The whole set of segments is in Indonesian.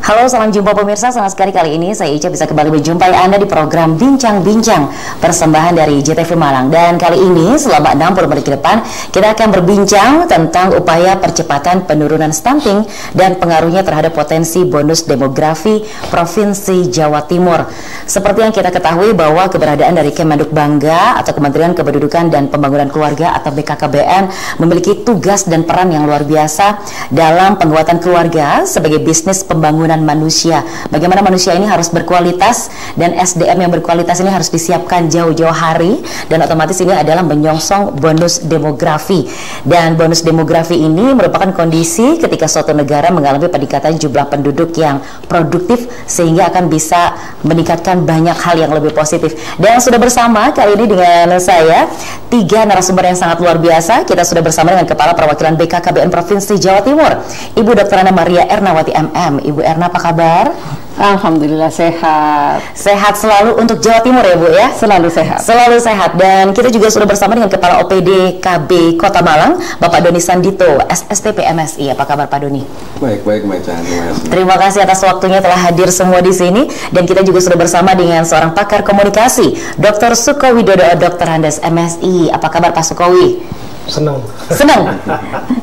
Halo, salam jumpa pemirsa. Senang sekali kali ini saya Ica bisa kembali menjumpai Anda di program Bincang-Bincang, persembahan dari JTV Malang. Dan kali ini selama 60 menit ke depan kita akan berbincang tentang upaya percepatan penurunan stunting dan pengaruhnya terhadap potensi bonus demografi Provinsi Jawa Timur. Seperti yang kita ketahui bahwa keberadaan dari Kemenduk Bangga atau Kementerian Kependudukan dan Pembangunan Keluarga atau BKKBN memiliki tugas dan peran yang luar biasa dalam penguatan keluarga sebagai bisnis pembangunan manusia. Bagaimana manusia ini harus berkualitas dan SDM yang berkualitas ini harus disiapkan jauh-jauh hari, dan otomatis ini adalah menyongsong bonus demografi. Dan bonus demografi ini merupakan kondisi ketika suatu negara mengalami peningkatan jumlah penduduk yang produktif sehingga akan bisa meningkatkan banyak hal yang lebih positif. Dan sudah bersama kali ini dengan saya 3 narasumber yang sangat luar biasa. Kita sudah bersama dengan Kepala Perwakilan BKKBN Provinsi Jawa Timur, Ibu Dr. Ana Maria Ernawati MM. Ibu Erna, apa kabar? Alhamdulillah sehat. Sehat selalu untuk Jawa Timur ya Bu ya? Selalu sehat. Selalu sehat. Dan kita juga sudah bersama dengan Kepala OPD KB Kota Malang, Bapak Doni Sandito, SSTP MSI. Apa kabar Pak Doni? Baik, Macan. Terima kasih atas waktunya telah hadir semua di sini. Dan kita juga sudah bersama dengan seorang pakar komunikasi, Dr. Sukowi Dodo, Dr. Andes MSI. Apa kabar Pak Sukowi? Senang,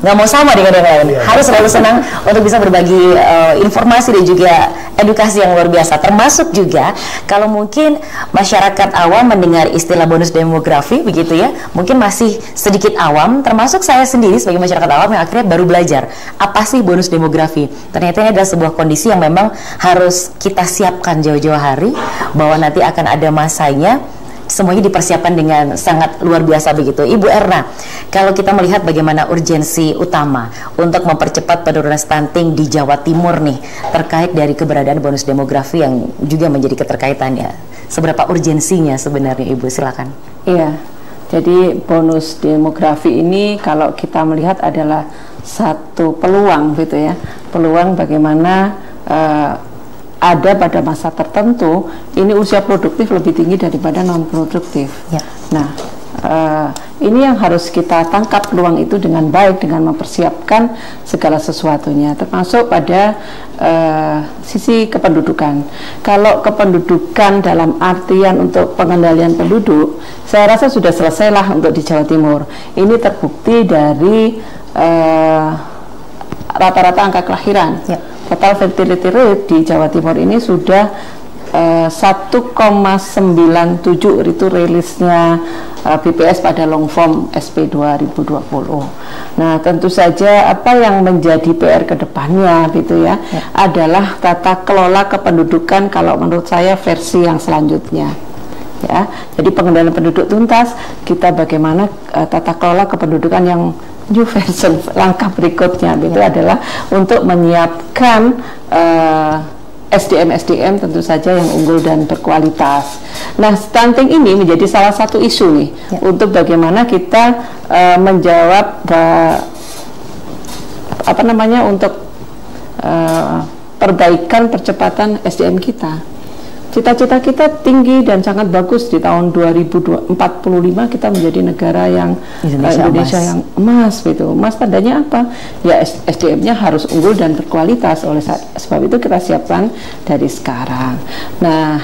nggak mau sama dengan yang lain. Harus selalu senang untuk bisa berbagi informasi dan juga edukasi yang luar biasa. Termasuk juga kalau mungkin masyarakat awam mendengar istilah bonus demografi begitu ya, mungkin masih sedikit awam. Termasuk saya sendiri sebagai masyarakat awam yang akhirnya baru belajar apa sih bonus demografi. Ternyata ini adalah sebuah kondisi yang memang harus kita siapkan jauh-jauh hari, bahwa nanti akan ada masanya. Semuanya dipersiapkan dengan sangat luar biasa begitu. Ibu Erna, kalau kita melihat bagaimana urgensi utama untuk mempercepat penurunan stunting di Jawa Timur nih, terkait dari keberadaan bonus demografi yang juga menjadi keterkaitannya, seberapa urgensinya sebenarnya Ibu? Silakan. Iya, jadi bonus demografi ini kalau kita melihat adalah satu peluang gitu ya, peluang bagaimana ada pada masa tertentu ini usia produktif lebih tinggi daripada non produktif. Ya. Nah, ini yang harus kita tangkap peluang itu dengan baik, dengan mempersiapkan segala sesuatunya, termasuk pada sisi kependudukan. Kalau kependudukan dalam artian untuk pengendalian penduduk, saya rasa sudah selesailah untuk di Jawa Timur. Ini terbukti dari rata-rata angka kelahiran. Ya. Total fertility rate di Jawa Timur ini sudah 1,97 itu rilisnya BPS pada long form SP 2020. Nah, tentu saja apa yang menjadi PR kedepannya gitu ya, adalah tata kelola kependudukan kalau menurut saya versi yang selanjutnya. Ya, jadi pengendalian penduduk tuntas, kita bagaimana tata kelola kependudukan yang new version, langkah berikutnya itu adalah untuk menyiapkan SDM tentu saja yang unggul dan berkualitas. Nah, stunting ini menjadi salah satu isu nih untuk bagaimana kita menjawab untuk perbaikan percepatan SDM kita. Cita-cita kita tinggi dan sangat bagus. Di tahun 2045 kita menjadi negara yang Indonesia yang emas gitu. Emas tandanya apa? Ya, SDM-nya harus unggul dan berkualitas. Oleh sebab itu kita siapkan dari sekarang. Nah,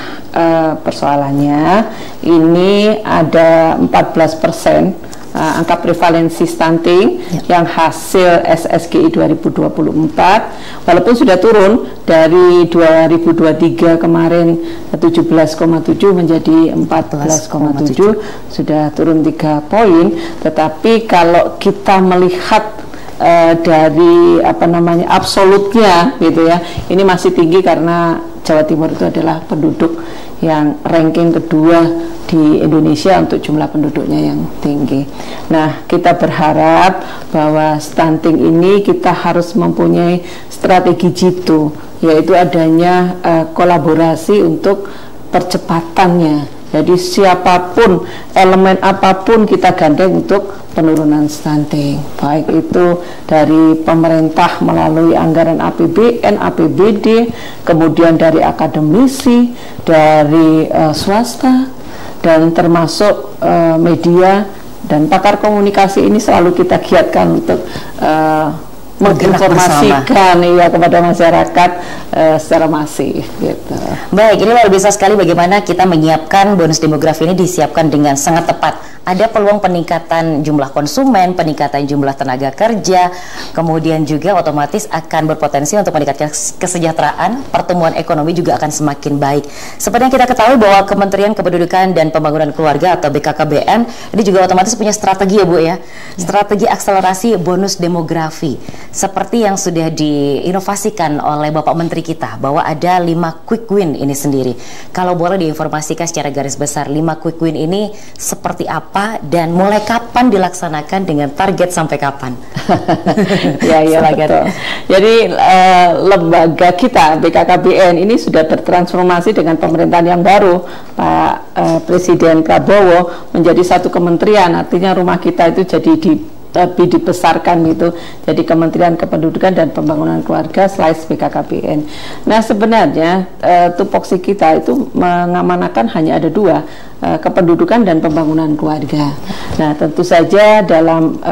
persoalannya ini ada 14% angka prevalensi stunting yang hasil SSGI 2024, walaupun sudah turun dari 2023 kemarin 17,7 menjadi 14,7, sudah turun 3 poin. Tetapi kalau kita melihat dari absolutnya gitu ya, ini masih tinggi karena Jawa Timur itu adalah penduduk yang ranking kedua di Indonesia untuk jumlah penduduknya yang tinggi. Nah, kita berharap bahwa stunting ini kita harus mempunyai strategi jitu, yaitu adanya kolaborasi untuk percepatannya. Jadi siapapun, elemen apapun kita gandeng untuk penurunan stunting, baik itu dari pemerintah melalui anggaran APBN, APBD, kemudian dari akademisi, dari swasta, dan termasuk media dan pakar komunikasi. Ini selalu kita giatkan untuk menginformasikan ya kepada masyarakat secara masif gitu. Baik, ini luar biasa sekali bagaimana kita menyiapkan bonus demografi ini disiapkan dengan sangat tepat. Ada peluang peningkatan jumlah konsumen, peningkatan jumlah tenaga kerja, kemudian juga otomatis akan berpotensi untuk meningkatkan kesejahteraan, pertumbuhan ekonomi juga akan semakin baik. Seperti yang kita ketahui bahwa Kementerian Kependudukan dan Pembangunan Keluarga atau BKKBN ini juga otomatis punya strategi ya Bu ya, strategi akselerasi bonus demografi. Seperti yang sudah diinovasikan oleh Bapak Menteri kita bahwa ada 5 quick win ini sendiri. Kalau boleh diinformasikan secara garis besar 5 quick win ini seperti apa dan mulai kapan dilaksanakan dengan target sampai kapan? Ya, betul. Jadi lembaga kita BKKBN ini sudah bertransformasi dengan pemerintahan yang baru. Pak Presiden Prabowo menjadi satu kementerian, artinya rumah kita itu jadi lebih dibesarkan gitu, jadi Kementerian Kependudukan dan Pembangunan Keluarga / BKKBN. Nah sebenarnya tupoksi kita itu mengamanahkan hanya ada 2, kependudukan dan pembangunan keluarga. Nah tentu saja dalam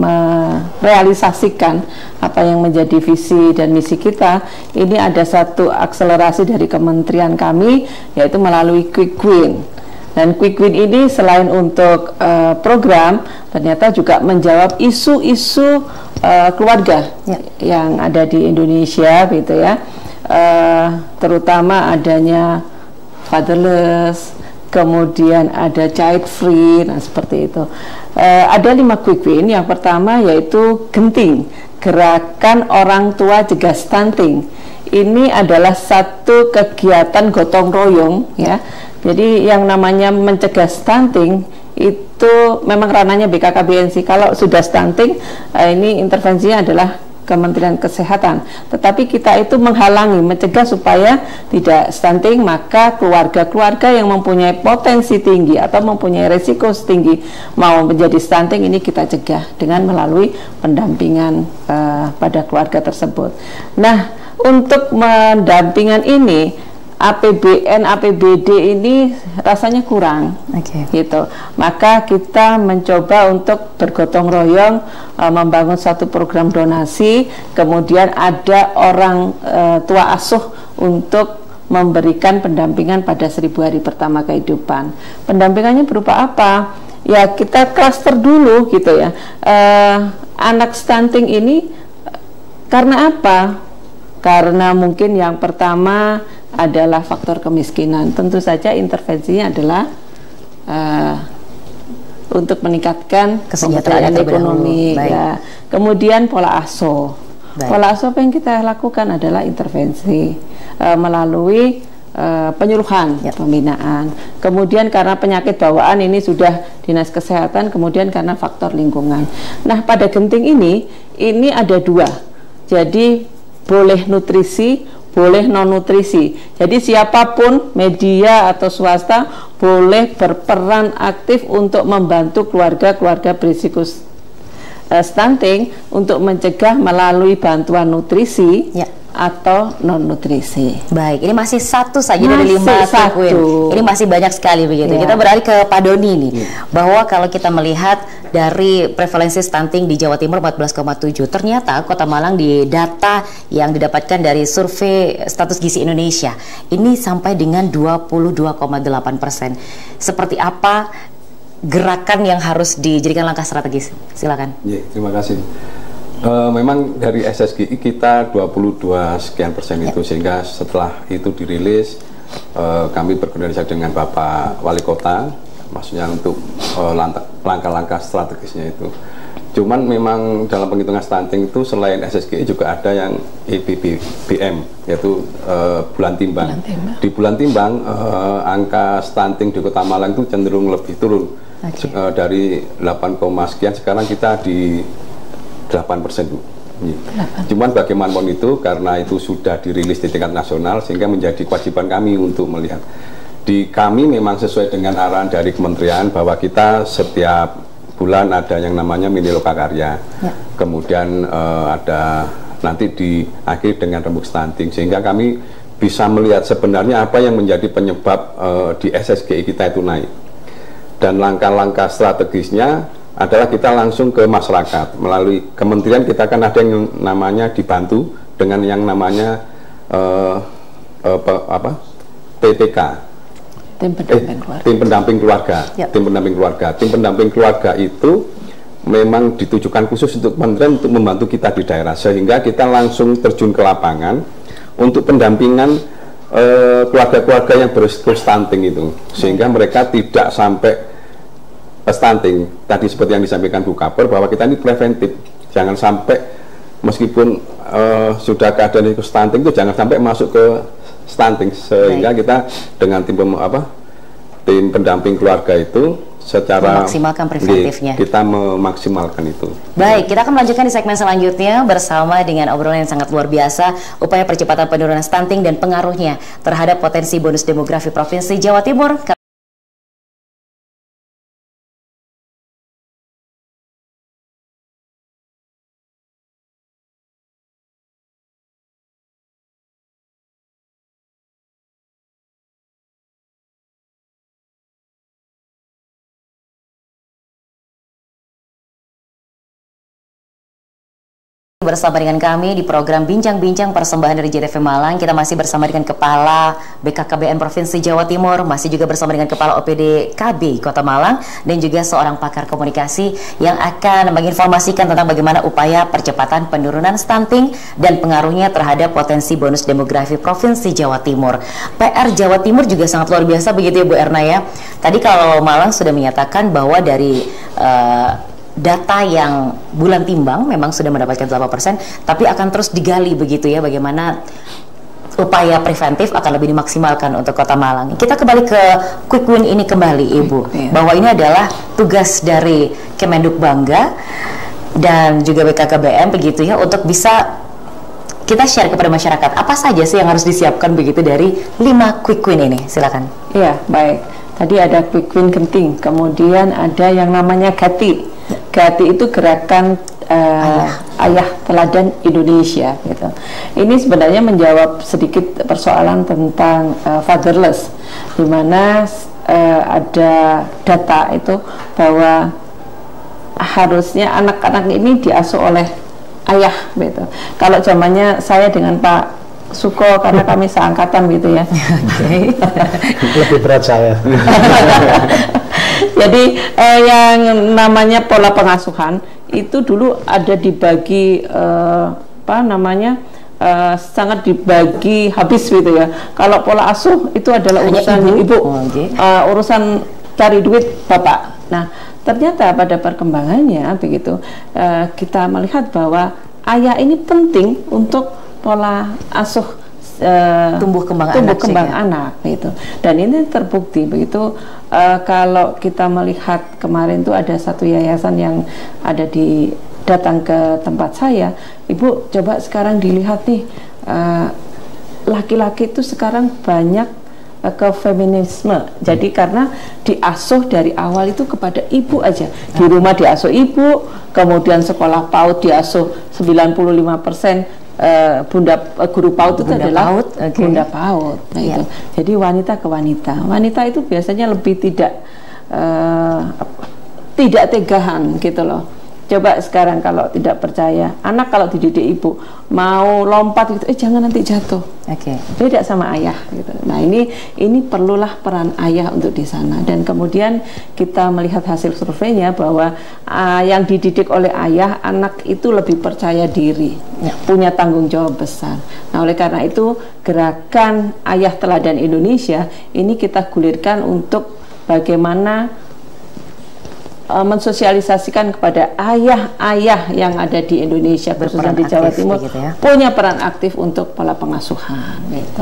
merealisasikan apa yang menjadi visi dan misi kita, ini ada satu akselerasi dari kementerian kami, yaitu melalui quick win. Dan quick win ini selain untuk program, ternyata juga menjawab isu-isu keluarga yang ada di Indonesia gitu ya, terutama adanya fatherless, kemudian ada child free, nah seperti itu. Ada 5 quick win. Yang pertama yaitu genting, gerakan orang tua cegah stunting. Ini adalah satu kegiatan gotong royong ya. Jadi yang namanya mencegah stunting itu memang ranahnya BKKBN sih. Kalau sudah stunting, ini intervensinya adalah Kementerian Kesehatan. Tetapi kita itu menghalangi, mencegah supaya tidak stunting, maka keluarga-keluarga yang mempunyai potensi tinggi atau mempunyai resiko tinggi mau menjadi stunting, ini kita cegah dengan melalui pendampingan pada keluarga tersebut. Nah, untuk pendampingan ini APBN, APBD ini rasanya kurang, gitu. Maka kita mencoba untuk bergotong royong membangun satu program donasi, kemudian ada orang tua asuh untuk memberikan pendampingan pada 1000 hari pertama kehidupan. Pendampingannya berupa apa? Ya kita klaster dulu gitu ya. Anak stunting ini karena apa? Karena mungkin yang pertama adalah faktor kemiskinan. Tentu saja intervensinya adalah untuk meningkatkan kesejahteraan ekonomi ya. Kemudian pola asuh. Pola asuh apa yang kita lakukan adalah intervensi melalui penyuluhan, pembinaan. Kemudian karena penyakit bawaan ini sudah Dinas Kesehatan, kemudian karena faktor lingkungan. Nah, pada genting ini ada 2. Jadi boleh nutrisi, boleh non-nutrisi. Jadi siapapun, media atau swasta, boleh berperan aktif untuk membantu keluarga-keluarga berisiko stunting untuk mencegah melalui bantuan nutrisi atau non-nutrisi. Baik, ini masih satu saja dari 5 quick win. Ini masih banyak sekali begitu. Kita beralih ke Pak Doni nih, bahwa kalau kita melihat dari prevalensi stunting di Jawa Timur 14,7, ternyata Kota Malang di data yang didapatkan dari survei status gizi Indonesia ini sampai dengan 22,8%. Seperti apa gerakan yang harus dijadikan langkah strategis? Silakan. Ya, terima kasih. Memang dari SSGI kita 22 sekian persen itu, sehingga setelah itu dirilis kami berkoordinasi dengan Bapak Wali Kota, maksudnya untuk langkah-langkah strategisnya itu. Cuman memang dalam penghitungan stunting itu selain SSGI juga ada yang EBBM, yaitu bulan timbang. Di bulan timbang angka stunting di Kota Malang itu cenderung lebih turun, dari 8, sekian sekarang kita di 8%, Bu. Cuman bagaimanapun itu, karena itu sudah dirilis di tingkat nasional, sehingga menjadi kewajiban kami untuk melihat. Di kami memang sesuai dengan arahan dari kementerian bahwa kita setiap bulan ada yang namanya mini lokakarya. Kemudian ada nanti diakhiri dengan rembuk stunting, sehingga kami bisa melihat sebenarnya apa yang menjadi penyebab di SSGI kita itu naik. Dan langkah-langkah strategisnya adalah kita langsung ke masyarakat melalui kementerian. Kita kan ada yang namanya dibantu dengan yang namanya PPK, tim pendamping keluarga. Tim pendamping keluarga. Tim pendamping keluarga itu memang ditujukan khusus untuk kementerian untuk membantu kita di daerah, sehingga kita langsung terjun ke lapangan untuk pendampingan keluarga-keluarga yang berisiko stunting itu, sehingga mereka tidak sampai stunting. Tadi seperti yang disampaikan Bu Kaper, bahwa kita ini preventif, jangan sampai meskipun sudah keadaan risiko stunting itu jangan sampai masuk ke stunting, sehingga kita dengan tim pendamping keluarga itu secara memaksimalkan preventifnya. Kita memaksimalkan itu. Baik, kita akan melanjutkan di segmen selanjutnya bersama dengan obrolan yang sangat luar biasa, upaya percepatan penurunan stunting dan pengaruhnya terhadap potensi bonus demografi Provinsi Jawa Timur. Bersama dengan kami di program Bincang-Bincang persembahan dari JTV Malang. Kita masih bersama dengan Kepala BKKBN Provinsi Jawa Timur, masih juga bersama dengan Kepala OPD KB Kota Malang, dan juga seorang pakar komunikasi yang akan menginformasikan tentang bagaimana upaya percepatan penurunan stunting dan pengaruhnya terhadap potensi bonus demografi Provinsi Jawa Timur. PR Jawa Timur juga sangat luar biasa begitu ya Bu Erna ya. Tadi kalau Malang sudah menyatakan bahwa dari data yang bulan timbang memang sudah mendapatkan 8%, tapi akan terus digali begitu ya, bagaimana upaya preventif akan lebih dimaksimalkan untuk Kota Malang. Kita kembali ke quick win ini kembali Ibu, bahwa ini adalah tugas dari Kemenduk Bangga dan juga BKKBN begitu ya, untuk bisa kita share kepada masyarakat apa saja sih yang harus disiapkan begitu dari 5 quick win ini. Silakan. Iya, baik. Tadi ada quick win genting, kemudian ada yang namanya GATI. GATI itu gerakan ayah teladan Indonesia gitu. Ini sebenarnya menjawab sedikit persoalan tentang fatherless, di mana ada data itu bahwa harusnya anak-anak ini diasuh oleh ayah gitu. Kalau zamannya saya dengan Pak Suko, karena kami seangkatan gitu ya. Lebih berat saya. Jadi yang namanya pola pengasuhan itu dulu ada dibagi sangat dibagi habis gitu ya. Kalau pola asuh itu adalah urusan ibu, urusan cari duit bapak. Nah, ternyata pada perkembangannya begitu kita melihat bahwa ayah ini penting untuk pola asuh tumbuh kembang anak gitu. Dan ini terbukti begitu. Kalau kita melihat kemarin tuh ada satu yayasan yang ada datang ke tempat saya, Ibu coba sekarang dilihat nih, laki-laki itu sekarang banyak ke feminisme. Jadi karena diasuh dari awal itu kepada ibu aja. Di rumah diasuh ibu, kemudian sekolah PAUD diasuh 95%. Guru PAUD itu adalah Bunda PAUD. Nah, itu. Jadi wanita ke wanita. Wanita itu biasanya lebih tidak tegahan gitu loh. Coba sekarang kalau tidak percaya, anak kalau dididik ibu mau lompat gitu, jangan nanti jatuh. Beda sama ayah gitu. Nah, ini perlulah peran ayah untuk di sana. Dan kemudian kita melihat hasil surveinya bahwa yang dididik oleh ayah, anak itu lebih percaya diri, punya tanggung jawab besar. Nah, oleh karena itu gerakan Ayah Teladan Indonesia ini kita gulirkan untuk bagaimana mensosialisasikan kepada ayah-ayah yang ada di Indonesia, khususnya di Jawa Timur, punya peran aktif untuk pola pengasuhan gitu.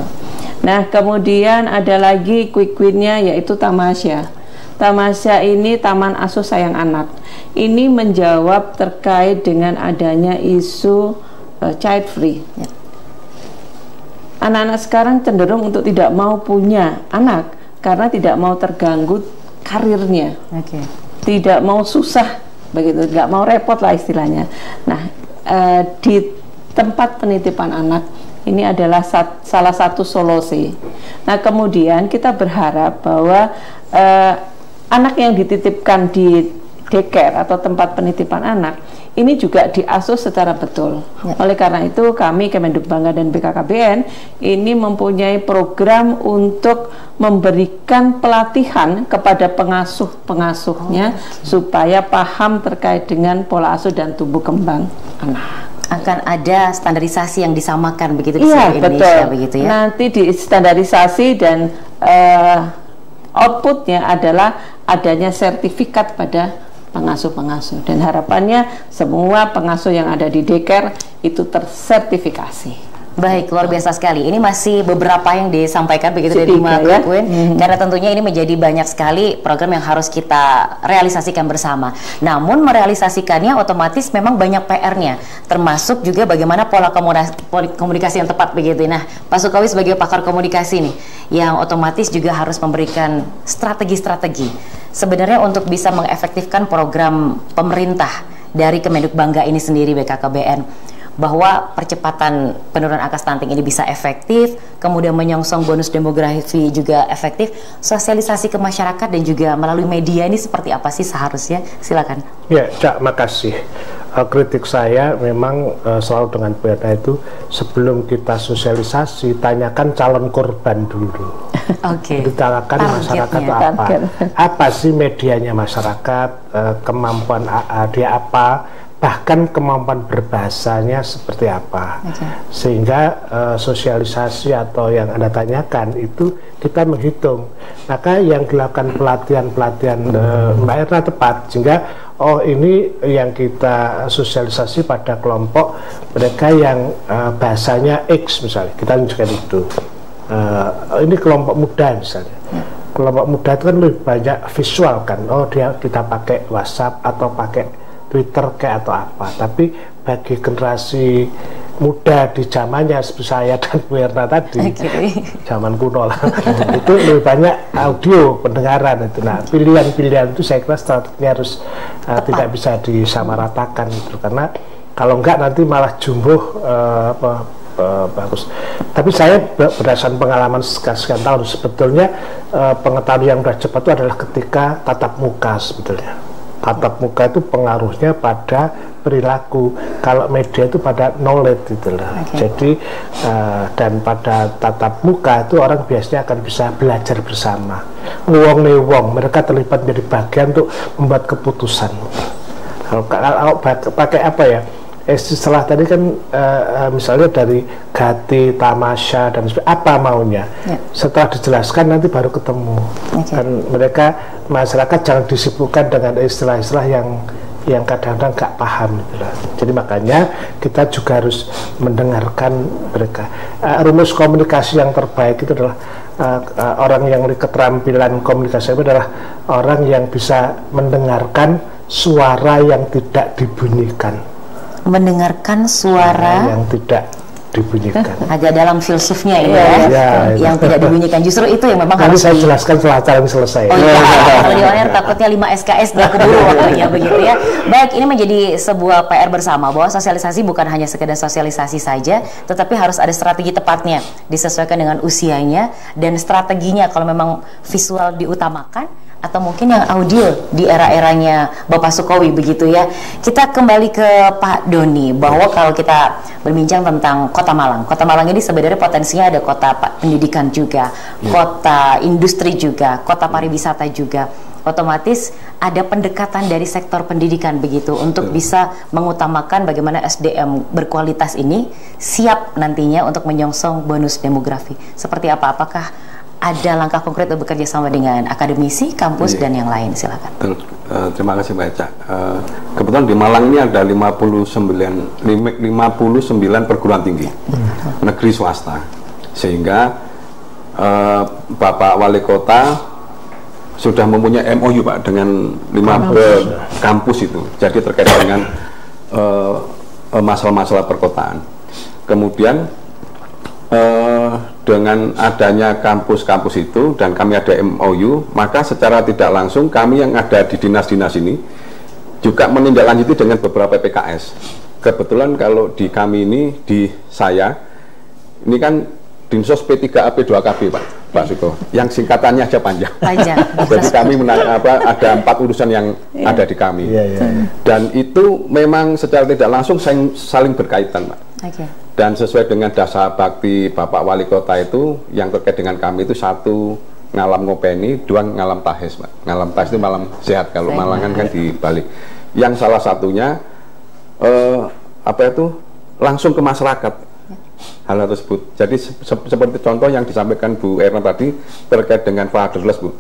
Nah, kemudian ada lagi quick win-nya yaitu Tamasya. Tamasya ini Taman Asuh Sayang Anak. Ini menjawab terkait dengan adanya isu child free. Anak-anak sekarang cenderung untuk tidak mau punya anak karena tidak mau terganggu karirnya. Tidak mau susah begitu, nggak mau repot lah istilahnya. Nah, di tempat penitipan anak ini adalah salah satu solusi. Nah, kemudian kita berharap bahwa anak yang dititipkan di daycare atau tempat penitipan anak ini juga diasuh secara betul. Oleh karena itu kami Kemenduk Bangga dan BKKBN ini mempunyai program untuk memberikan pelatihan kepada pengasuh-pengasuhnya supaya paham terkait dengan pola asuh dan tumbuh kembang anak. Akan ada standarisasi yang disamakan begitu di Iya, seluruh Indonesia begitu ya. Nanti distandarisasi dan outputnya adalah adanya sertifikat pada pengasuh-pengasuh, dan harapannya semua pengasuh yang ada di daycare itu tersertifikasi. Baik, luar biasa sekali. Ini masih beberapa yang disampaikan begitu dari Mbak Queen, karena tentunya ini menjadi banyak sekali program yang harus kita realisasikan bersama. Namun merealisasikannya otomatis memang banyak PR-nya, termasuk juga bagaimana pola komunikasi yang tepat begitu. Nah, Pak Sukowi sebagai pakar komunikasi nih, yang otomatis juga harus memberikan strategi-strategi sebenarnya untuk bisa mengefektifkan program pemerintah dari Kemenduk Bangga ini sendiri BKKBN, bahwa percepatan penurunan angka stunting ini bisa efektif, kemudian menyongsong bonus demografi juga efektif, sosialisasi ke masyarakat dan juga melalui media ini seperti apa sih seharusnya? Silakan. Ya, Cak, makasih. Kritik saya memang selalu dengan PRT itu sebelum kita sosialisasi, tanyakan calon korban dulu. Oke. Ditanyakan masyarakat itu apa? Apa sih medianya masyarakat, kemampuan dia apa? Bahkan kemampuan berbahasanya seperti apa, sehingga sosialisasi atau yang Anda tanyakan itu kita menghitung. Maka yang dilakukan pelatihan-pelatihan Mbak Erna tepat, sehingga oh ini yang kita sosialisasi pada kelompok mereka yang bahasanya X misalnya, kita tunjukkan itu. Ini kelompok muda misalnya. Kelompok muda itu kan lebih banyak visual kan, oh kita pakai WhatsApp atau pakai Twitter kayak atau apa, tapi bagi generasi muda di zamannya seperti saya dan Bu Erna tadi, zaman kuno lah, itu lebih banyak audio pendengaran itu. Nah, pilihan-pilihan itu saya kira strateginya harus tidak bisa disamaratakan itu, karena kalau enggak nanti malah jumbo bagus. Tapi saya berdasarkan pengalaman sekian tahun sebetulnya pengetahuan yang sudah cepat itu adalah ketika tatap muka sebetulnya. Tatap muka itu pengaruhnya pada perilaku, kalau media itu pada knowledge itulah. Jadi dan pada tatap muka itu orang biasanya akan bisa belajar bersama. Wong nih wong, mereka terlibat menjadi bagian untuk membuat keputusan. Kalau pakai apa ya? Setelah tadi kan misalnya dari Gati, Tamasya dan apa maunya, setelah dijelaskan nanti baru ketemu. Dan mereka masyarakat jangan disibukkan dengan istilah-istilah yang kadang-kadang nggak paham gitu. Jadi makanya kita juga harus mendengarkan mereka. Rumus komunikasi yang terbaik itu adalah orang yang memiliki keterampilan komunikasi itu adalah orang yang bisa mendengarkan suara yang tidak dibunyikan. Mendengarkan suara yang tidak dibunyikan. Agak dalam filsufnya ini yang tidak dibunyikan. Justru itu yang memang harus saya jelaskan setelah acara ini selesai. Oh iya, kalau di on-air takutnya 5 SKS dan keburu waktunya begitu ya. Baik, ini menjadi sebuah PR bersama bahwa sosialisasi bukan hanya sekedar sosialisasi saja, tetapi harus ada strategi tepatnya, disesuaikan dengan usianya dan strateginya. Kalau memang visual diutamakan, atau mungkin yang audio di era-eranya Bapak Sukowi begitu ya. Kita kembali ke Pak Doni, bahwa kalau kita berbincang tentang Kota Malang, Kota Malang ini sebenarnya potensinya ada kota pendidikan juga, kota industri juga, kota pariwisata juga. Otomatis ada pendekatan dari sektor pendidikan begitu untuk bisa mengutamakan bagaimana SDM berkualitas ini siap nantinya untuk menyongsong bonus demografi. Seperti apa? Apakah ada langkah konkret untuk bekerja sama dengan akademisi, kampus, dan yang lain? Silakan. Terima kasih Mbak Eca. Kebetulan di Malang ini ada 59 perguruan tinggi negeri swasta, sehingga Bapak Wali Kota sudah mempunyai MOU Pak dengan 5 kampus itu, jadi terkait dengan masalah-masalah perkotaan. Kemudian dengan adanya kampus-kampus itu dan kami ada MOU, maka secara tidak langsung kami yang ada di dinas-dinas ini juga menindaklanjuti dengan beberapa PKS. Kebetulan kalau di kami ini, di saya ini kan Dinsos P3AP 2KB Pak. Pak Suko. Yang singkatannya aja panjang. Jadi kami ada 4 urusan yang ada di kami. Dan itu memang secara tidak langsung saling berkaitan, Pak. Dan sesuai dengan dasar bakti Bapak Wali Kota itu, yang terkait dengan kami itu 1 ngalam ngopeni, 2 ngalam tahes, Pak. Ngalam tahes itu malam sehat, kalau malangan kan dibalik. Yang salah satunya langsung ke masyarakat. Hal tersebut. Jadi seperti contoh yang disampaikan Bu Erna tadi terkait dengan fatherless, Bu.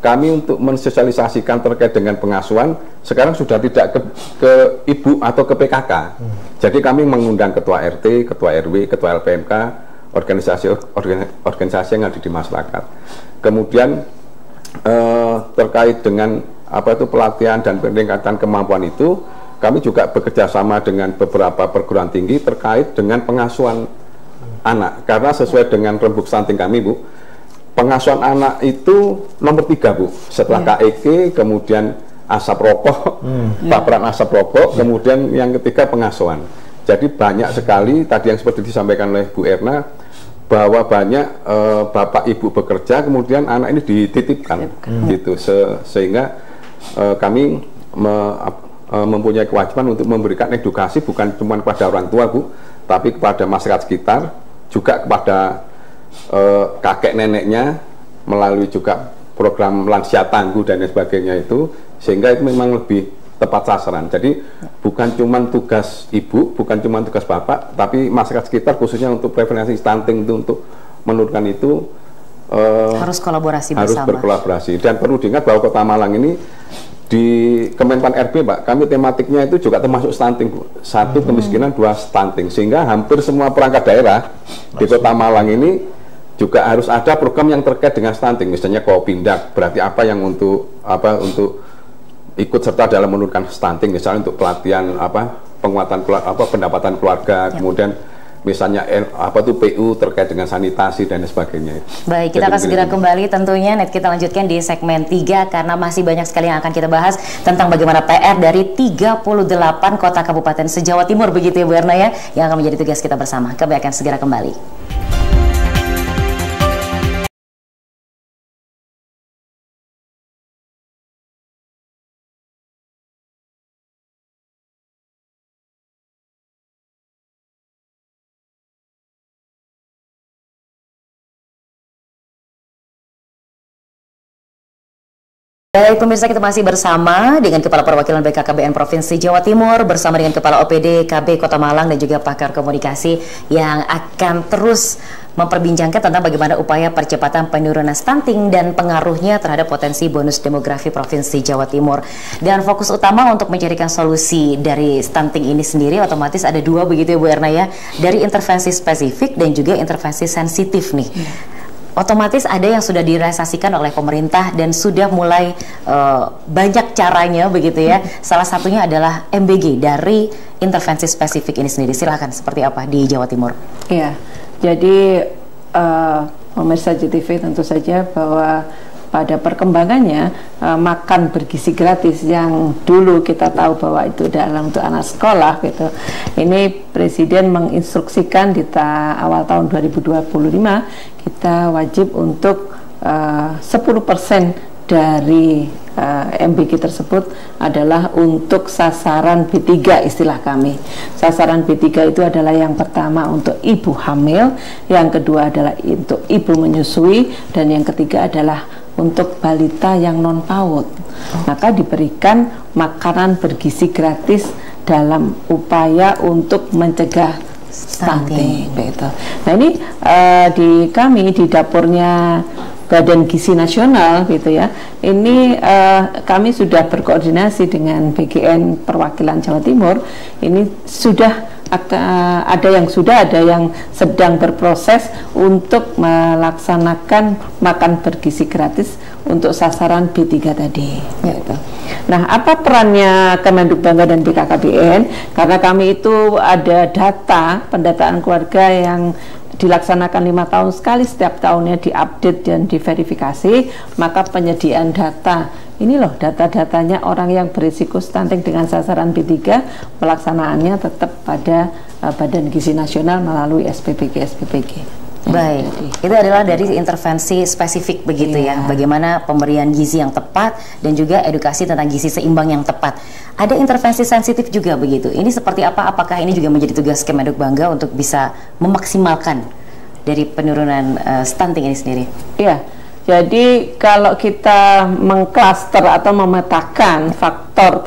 Kami untuk mensosialisasikan terkait dengan pengasuhan sekarang sudah tidak ke ibu atau ke PKK. Jadi kami mengundang ketua RT, ketua RW, ketua LPMK, organisasi yang ada di masyarakat. Kemudian terkait dengan pelatihan dan peningkatan kemampuan itu, kami juga bekerja sama dengan beberapa perguruan tinggi terkait dengan pengasuhan anak, karena sesuai dengan rembuk stunting kami, Bu, pengasuhan anak itu nomor 3, Bu, setelah KEK, kemudian asap rokok, paparan asap rokok, kemudian yang ketiga pengasuhan. Jadi banyak sekali tadi yang seperti disampaikan oleh Bu Erna, bahwa banyak bapak ibu bekerja, kemudian anak ini dititipkan, gitu, sehingga kami mempunyai kewajiban untuk memberikan edukasi bukan cuma kepada orang tua, Bu, tapi kepada masyarakat sekitar, juga kepada kakek neneknya, melalui juga program lansia tangguh dan lain sebagainya itu, sehingga itu memang lebih tepat sasaran. Jadi bukan cuma tugas ibu, bukan cuma tugas bapak, tapi masyarakat sekitar khususnya untuk prevensi stunting itu, untuk menurunkan itu harus kolaborasi harus bersama. Berkolaborasi. Dan perlu diingat bahwa Kota Malang ini di Kemenpan RB, Pak, kami tematiknya itu juga termasuk stunting, Bu. 1 kemiskinan, 2 stunting, sehingga hampir semua perangkat daerah di Kota Malang ini juga harus ada program yang terkait dengan stunting, misalnya Kopindak, berarti apa yang untuk ikut serta dalam menurunkan stunting, misalnya untuk pelatihan penguatan pendapatan keluarga, kemudian misalnya PU terkait dengan sanitasi dan sebagainya. Baik, kita akan segera kembali tentunya. Kita lanjutkan di segmen 3 karena masih banyak sekali yang akan kita bahas tentang bagaimana PR dari 38 kota kabupaten se-Jawa Timur, begitu ya Bu Erna ya, yang akan menjadi tugas kita bersama. Kami akan segera kembali. Baik pemirsa, kita masih bersama dengan Kepala Perwakilan BKKBN Provinsi Jawa Timur bersama dengan Kepala OPD KB Kota Malang dan juga pakar komunikasi yang akan terus memperbincangkan tentang bagaimana upaya percepatan penurunan stunting dan pengaruhnya terhadap potensi bonus demografi Provinsi Jawa Timur. Dan fokus utama untuk mencarikan solusi dari stunting ini sendiri otomatis ada 2, begitu ya Bu Erna ya, dari intervensi spesifik dan juga intervensi sensitif nih. Otomatis ada yang sudah direalisasikan oleh pemerintah dan sudah mulai banyak caranya, begitu ya. Salah satunya adalah MBG dari intervensi spesifik ini sendiri. Silakan, seperti apa di Jawa Timur? Iya, jadi pemirsa JTV tentu saja bahwa pada perkembangannya makan bergizi gratis yang dulu kita tahu bahwa itu adalah untuk anak sekolah gitu. Ini Presiden menginstruksikan di awal tahun 2025 kita wajib untuk 10% dari MBG tersebut adalah untuk sasaran B3 istilah kami. Sasaran B3 itu adalah yang pertama untuk ibu hamil, yang kedua adalah untuk ibu menyusui, dan yang ketiga adalah untuk balita yang non PAUD. Maka diberikan makanan bergizi gratis dalam upaya untuk mencegah stunting. Nah ini di kami di dapurnya Badan Gizi Nasional gitu ya. Ini kami sudah berkoordinasi dengan BGN Perwakilan Jawa Timur. Ini sudah ada yang sedang berproses untuk melaksanakan makan bergizi gratis untuk sasaran B3 tadi. Gitu. Nah, apa perannya Kemenduk Bangga dan BKKBN? Karena kami itu ada data pendataan keluarga yang dilaksanakan 5 tahun sekali, setiap tahunnya diupdate dan diverifikasi, maka penyediaan data, ini loh data-datanya orang yang berisiko stunting dengan sasaran B3, pelaksanaannya tetap pada Badan Gizi Nasional melalui SPBG. Baik, itu adalah dari intervensi spesifik begitu ya, bagaimana pemberian gizi yang tepat dan juga edukasi tentang gizi seimbang yang tepat. Ada intervensi sensitif juga begitu. Ini seperti apa? Apakah ini juga menjadi tugas Kemenduk Bangga untuk bisa memaksimalkan dari penurunan stunting ini sendiri? Iya. Jadi kalau kita mengklaster atau memetakan faktor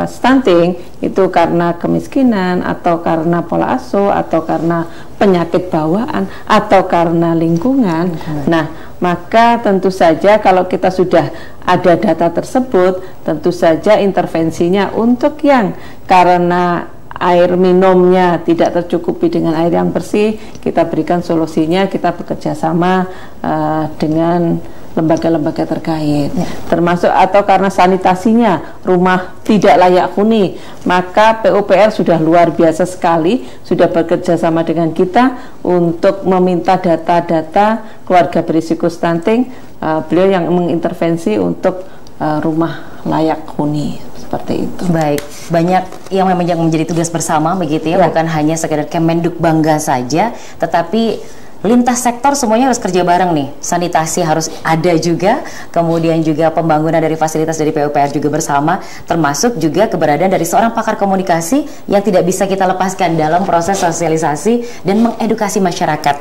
stunting itu karena kemiskinan atau karena pola asuh atau karena penyakit bawaan atau karena lingkungan. Nah, maka tentu saja kalau kita sudah ada data tersebut, tentu saja intervensinya untuk yang karena air minumnya tidak tercukupi dengan air yang bersih, kita berikan solusinya, kita bekerja sama dengan lembaga-lembaga terkait, termasuk atau karena sanitasinya rumah tidak layak huni, maka PUPR sudah luar biasa sekali, sudah bekerja sama dengan kita untuk meminta data-data keluarga berisiko stunting. Beliau yang mengintervensi untuk rumah layak huni. Seperti itu. Baik, banyak yang memang menjadi tugas bersama begitu ya, bukan hanya sekedar Kemenduk Bangga saja, tetapi lintas sektor semuanya harus kerja bareng nih. Sanitasi harus ada juga, kemudian juga pembangunan dari fasilitas dari PUPR juga bersama, termasuk juga keberadaan dari seorang pakar komunikasi yang tidak bisa kita lepaskan dalam proses sosialisasi dan mengedukasi masyarakat.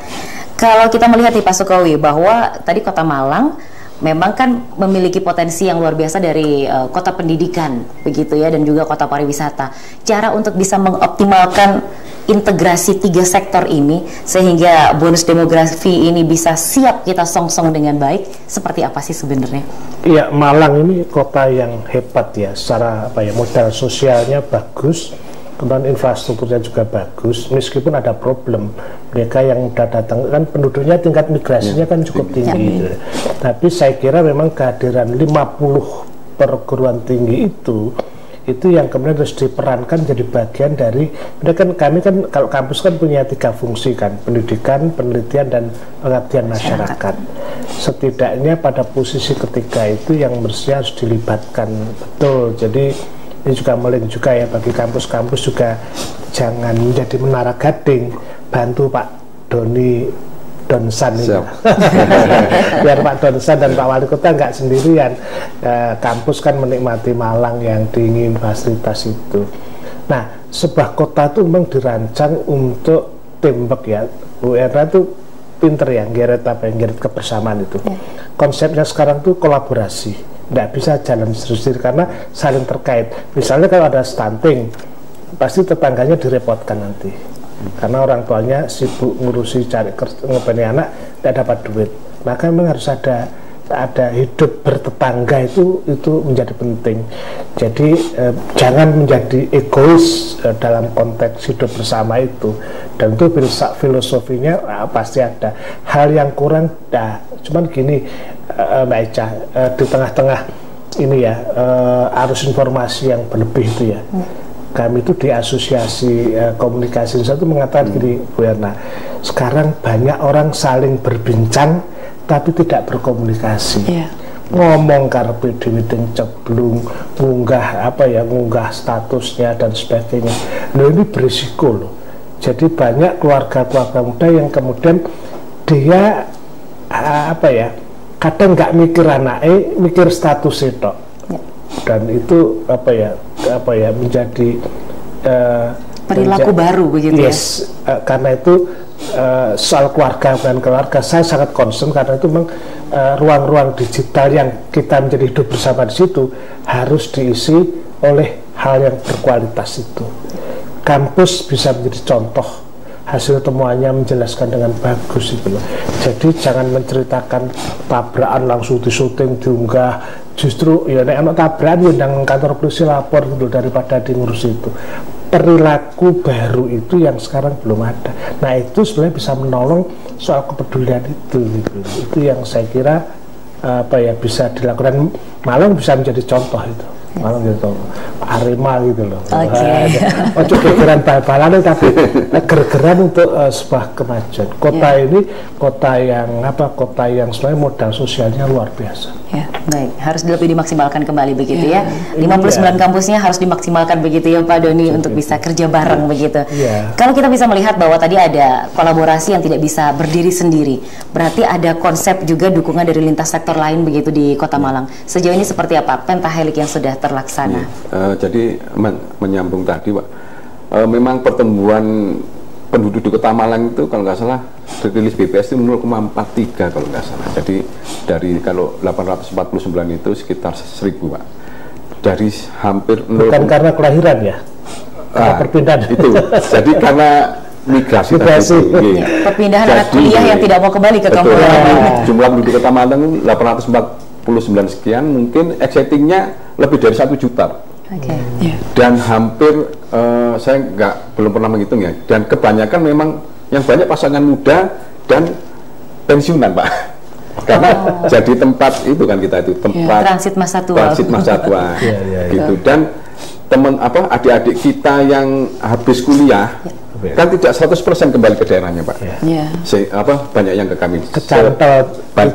Kalau kita melihat nih Pak Sukowi, bahwa tadi Kota Malang memang kan memiliki potensi yang luar biasa dari kota pendidikan begitu ya, dan juga kota pariwisata. Cara untuk bisa mengoptimalkan integrasi 3 sektor ini sehingga bonus demografi ini bisa siap kita songsong dengan baik, seperti apa sih sebenarnya? Iya, Malang ini kota yang hebat ya, secara modal sosialnya bagus, kemudian infrastrukturnya juga bagus, meskipun ada problem. Mereka yang udah datang kan penduduknya tingkat migrasinya kan cukup tinggi gitu. Tapi saya kira memang kehadiran 50 perguruan tinggi itu yang kemudian harus diperankan jadi bagian dari, kan kami kan kalau kampus kan punya 3 fungsi kan, pendidikan, penelitian, dan pengabdian masyarakat. Setidaknya pada posisi ketiga itu yang mestinya harus dilibatkan betul. Jadi ini juga melink juga ya bagi kampus-kampus juga, jangan menjadi menara gading, bantu Pak Doni Donsan ini. Biar Pak Donsan dan Pak Wali Kota nggak sendirian. Kampus kan menikmati Malang yang dingin, fasilitas itu. Nah, sebuah kota itu memang dirancang untuk teamwork ya. Bu Erna itu pinter ya, ngeret kebersamaan itu. Konsepnya sekarang tuh kolaborasi. Nggak bisa jalan sendiri karena saling terkait. Misalnya kalau ada stunting, pasti tetangganya direpotkan nanti karena orang tuanya sibuk ngurusi cari ngepeni anak, tidak dapat duit. Maka memang harus ada hidup bertetangga, itu menjadi penting. Jadi jangan menjadi egois dalam konteks hidup bersama itu, dan itu filosofinya pasti ada. Hal yang kurang, cuman gini Mbak Eca, di tengah-tengah ini ya arus informasi yang berlebih itu ya, kami itu di asosiasi komunikasi itu mengatakan gini, Bu Erna, sekarang banyak orang saling berbincang tapi tidak berkomunikasi. Ngomong karpe dewe ceblung, ngunggah statusnya dan sebagainya. Loh, ini berisiko loh. Jadi banyak keluarga-keluarga muda yang kemudian dia kadang nggak mikir anaknya, mikir status itu. Dan itu menjadi perilaku baru begitu ya. Karena itu soal keluarga dan keluarga saya sangat concern, karena itu memang ruang-ruang digital yang kita menjadi hidup bersama di situ harus diisi oleh hal yang berkualitas itu. Kampus bisa menjadi contoh, hasil temuannya menjelaskan dengan bagus itu loh. Jadi jangan menceritakan tabrakan langsung disyuting, diunggah. Justru ya nek ana tabrakan undang kantor polisi lapor gitu daripada di ngurus itu. Perilaku baru itu yang sekarang belum ada. Nah, itu sebenarnya bisa menolong soal kepedulian itu gitu. Itu yang saya kira bisa dilakukan. Malang bisa menjadi contoh itu. Malang gitu, Arema gitu loh. Oke. Ojo gegeran bal-balan tapi gegeran untuk sebuah kemajuan. Kota ini kota yang Kota yang sebenarnya modal sosialnya luar biasa. Ya, baik. Harus lebih dimaksimalkan kembali begitu ya. 59 kampusnya harus dimaksimalkan begitu ya Pak Doni untuk bisa kerja bareng begitu. Kalau kita bisa melihat bahwa tadi ada kolaborasi yang tidak bisa berdiri sendiri, berarti ada konsep juga dukungan dari lintas sektor lain begitu di Kota Malang. Sejauh ini seperti apa pentahelik yang sudah terlaksana? Jadi menyambung tadi Pak, memang pertumbuhan penduduk di Kota Malang itu kalau nggak salah rilis BPS itu 0,43 kalau nggak salah. Jadi dari kalau 849 itu sekitar 1000 Pak. Dari hampir bukan karena kelahiran ya? Perpindahan itu. Jadi karena migrasi. Perpindahan anak kuliah yang tidak mau kembali ke kampung. Jumlah penduduk Kota Malang 849 sekian, mungkin exitingnya lebih dari 1 juta. Dan hampir saya belum pernah menghitung ya, dan kebanyakan memang yang banyak pasangan muda dan pensiunan Pak, karena jadi tempat itu kan kita itu tempat transit masa tua, gitu. Dan teman adik-adik kita yang habis kuliah kan tidak 100% kembali ke daerahnya Pak. Banyak yang ke kami kecantol, entah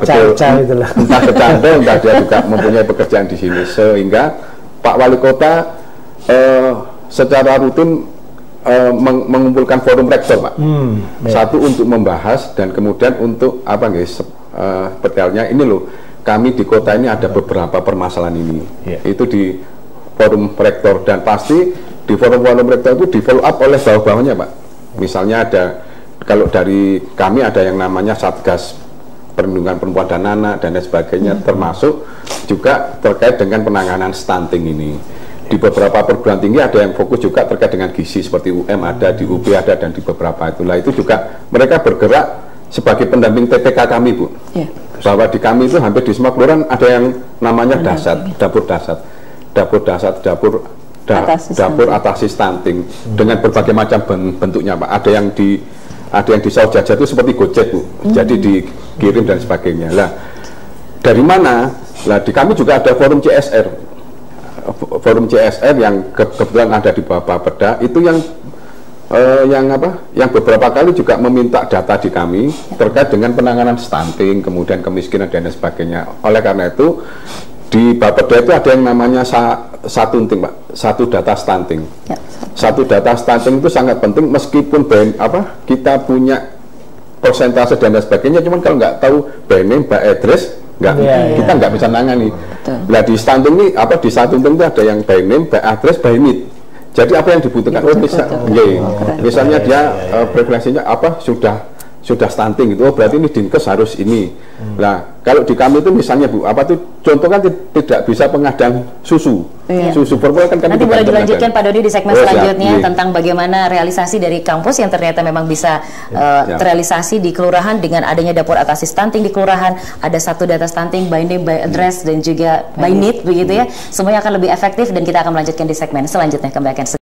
kecantol, entah dia juga mempunyai pekerjaan di sini, sehingga Pak Wali Kota secara rutin mengumpulkan forum rektor Pak. Satu untuk membahas dan kemudian untuk pertelnya ini loh, kami di kota ini ada beberapa permasalahan ini. Itu di forum rektor, dan pasti di forum rektor itu di follow up oleh bawah-bawahnya Pak. Misalnya ada, kalau dari kami ada yang namanya Satgas Perlindungan Perempuan dan Anak dan lain sebagainya, termasuk juga terkait dengan penanganan stunting ini. Di beberapa perguruan tinggi ada yang fokus juga terkait dengan gizi, seperti UM ada, di UB ada, dan di beberapa itulah itu juga mereka bergerak sebagai pendamping TPK kami Bu. Bahwa di kami itu hampir di semua kelurahan ada yang namanya dapur atasi stunting dengan berbagai macam bentuknya Pak. Ada yang di Saus Jajar itu seperti Gojek Bu, jadi dikirim dan sebagainya. Lah dari mana? Lah di kami juga ada forum CSR. Forum CSR yang kebetulan ada di bawah Bapeda itu yang beberapa kali juga meminta data di kami terkait dengan penanganan stunting, kemudian kemiskinan dan sebagainya. Oleh karena itu di Bapeda itu ada yang namanya satu data stunting. Satu data stunting itu sangat penting, meskipun kita punya persentase dan sebagainya, cuman kalau nggak tahu by name, by address, kita nggak bisa nangani. Nah di stunting ini di stunting itu ada yang by name, by address, by need. Jadi apa yang dibutuhkan? Misalnya dia preferensinya sudah stunting gitu, berarti ini dinkes harus ini. Nah kalau di kami itu misalnya Bu, contoh kan tidak bisa pengadaan susu. Susu formula kan nanti boleh dilanjutkan Pak Dodi di segmen selanjutnya tentang bagaimana realisasi dari kampus yang ternyata memang bisa terrealisasi di kelurahan dengan adanya dapur atasi stunting di kelurahan, ada satu data stunting by name, by address, dan juga by need begitu ya. Semuanya akan lebih efektif, dan kita akan melanjutkan di segmen selanjutnya. Kembali akan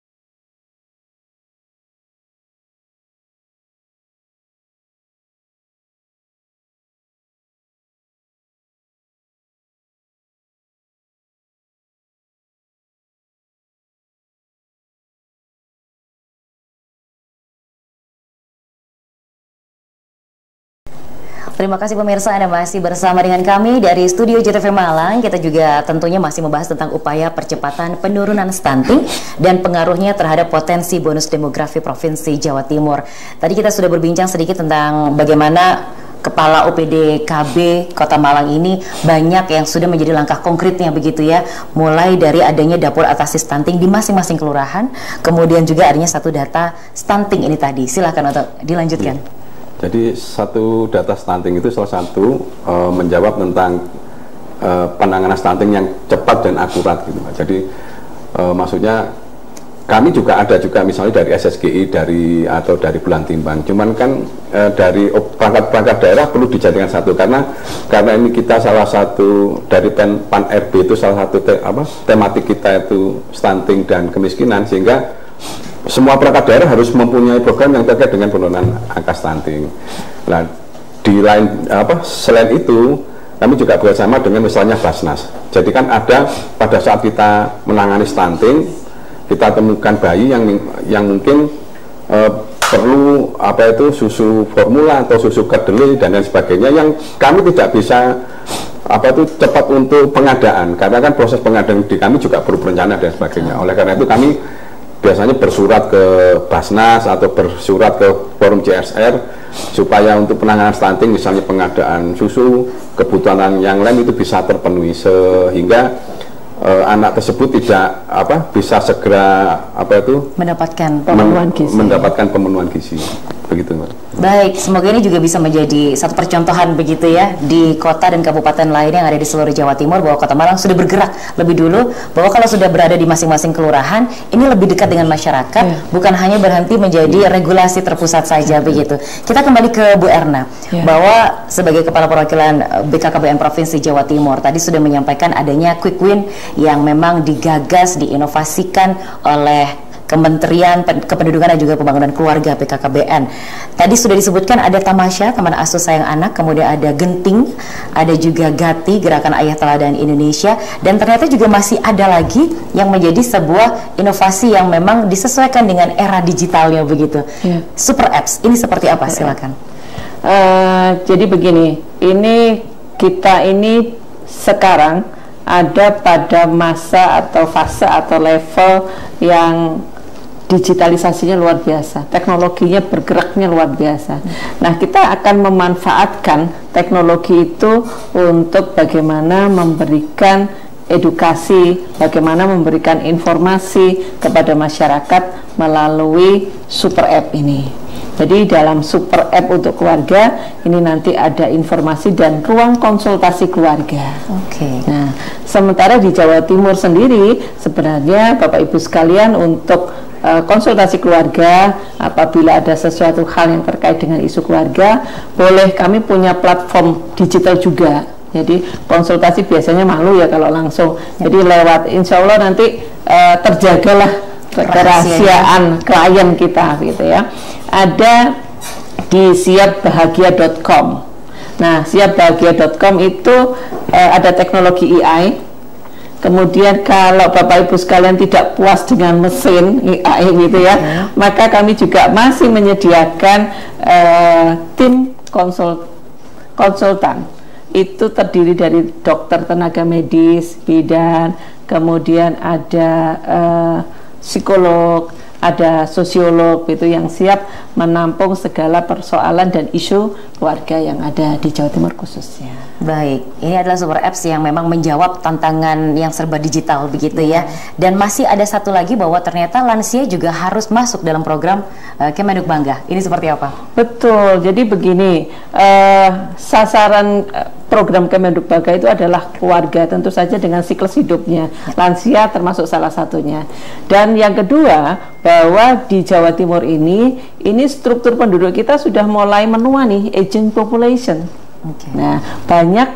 Terima kasih pemirsa, Anda masih bersama dengan kami dari studio JTV Malang. Kita juga tentunya masih membahas tentang upaya percepatan penurunan stunting dan pengaruhnya terhadap potensi bonus demografi Provinsi Jawa Timur. Tadi kita sudah berbincang sedikit tentang bagaimana Kepala OPD KB Kota Malang ini banyak yang sudah menjadi langkah konkretnya begitu ya, mulai dari adanya dapur atasi stunting di masing-masing kelurahan, kemudian juga adanya satu data stunting ini tadi. Silakan untuk dilanjutkan. Jadi satu data stunting itu salah satu menjawab tentang penanganan stunting yang cepat dan akurat gitu. Jadi maksudnya kami juga ada misalnya dari SSGI atau dari Bulan Timbang. Cuman kan dari perangkat daerah perlu dijadikan satu, karena ini kita salah satu dari Pan RB itu salah satu tematik kita itu stunting dan kemiskinan, sehingga semua perangkat daerah harus mempunyai program yang terkait dengan penurunan angka stunting. Nah, selain itu, kami juga bekerjasama dengan misalnya Basnas. Jadi kan ada pada saat kita menangani stunting, kita temukan bayi yang mungkin perlu susu formula atau susu kedelai dan lain sebagainya, yang kami tidak bisa cepat untuk pengadaan, karena kan proses pengadaan di kami juga perlu perencanaan dan sebagainya. Oleh karena itu kami biasanya bersurat ke Basnas atau bersurat ke Forum CSR supaya untuk penanganan stunting, misalnya pengadaan susu, kebutuhan yang lain itu bisa terpenuhi sehingga anak tersebut tidak bisa segera mendapatkan pemenuhan gizi. Begitu, Mbak. Baik, semoga ini juga bisa menjadi satu percontohan begitu ya di kota dan kabupaten lain yang ada di seluruh Jawa Timur, bahwa Kota Malang sudah bergerak lebih dulu, bahwa kalau sudah berada di masing-masing kelurahan ini lebih dekat dengan masyarakat, bukan hanya berhenti menjadi regulasi terpusat saja begitu. Kita kembali ke Bu Erna, bahwa sebagai Kepala Perwakilan BKKBN Provinsi Jawa Timur tadi sudah menyampaikan adanya quick win yang memang digagas, diinovasikan oleh Kementerian Kependudukan dan juga Pembangunan Keluarga BKKBN. Tadi sudah disebutkan ada Tamasya, Taman Asuh Sayang Anak, kemudian ada Genting, ada juga Gati, Gerakan Ayah Teladan Indonesia, dan ternyata juga masih ada lagi yang menjadi sebuah inovasi yang memang disesuaikan dengan era digitalnya begitu. Super Apps, ini seperti apa? Silakan. Jadi begini, kita ini sekarang ada pada masa atau fase atau level yang digitalisasinya luar biasa, teknologinya bergeraknya luar biasa. Nah, kita akan memanfaatkan teknologi itu untuk bagaimana memberikan edukasi, bagaimana memberikan informasi kepada masyarakat melalui super app ini. Jadi dalam super app untuk keluarga ini nanti ada informasi dan ruang konsultasi keluarga. Nah, sementara di Jawa Timur sendiri sebenarnya Bapak Ibu sekalian, untuk konsultasi keluarga apabila ada sesuatu hal yang terkait dengan isu keluarga, boleh, kami punya platform digital juga. Jadi konsultasi biasanya malu ya kalau langsung, jadi lewat, insya Allah nanti terjagalah kerahasiaan klien kita gitu ya. Ada di siapbahagia.com. Nah, siapbahagia.com itu ada teknologi AI. Kemudian kalau Bapak Ibu sekalian tidak puas dengan mesin AI gitu ya, maka kami juga masih menyediakan tim konsultan. Itu terdiri dari dokter tenaga medis, bidan, kemudian ada psikolog, ada sosiolog itu yang siap menampung segala persoalan dan isu keluarga yang ada di Jawa Timur khususnya. Baik, ini adalah super apps yang memang menjawab tantangan yang serba digital begitu ya. Dan masih ada satu lagi, bahwa ternyata lansia juga harus masuk dalam program Kemenduk Bangga. Ini seperti apa? Betul, jadi begini, sasaran program Kemenduk Bangga itu adalah keluarga, tentu saja dengan siklus hidupnya. Lansia termasuk salah satunya. Dan yang kedua, bahwa di Jawa Timur ini struktur penduduk kita sudah mulai menua nih, aging population. Nah, banyak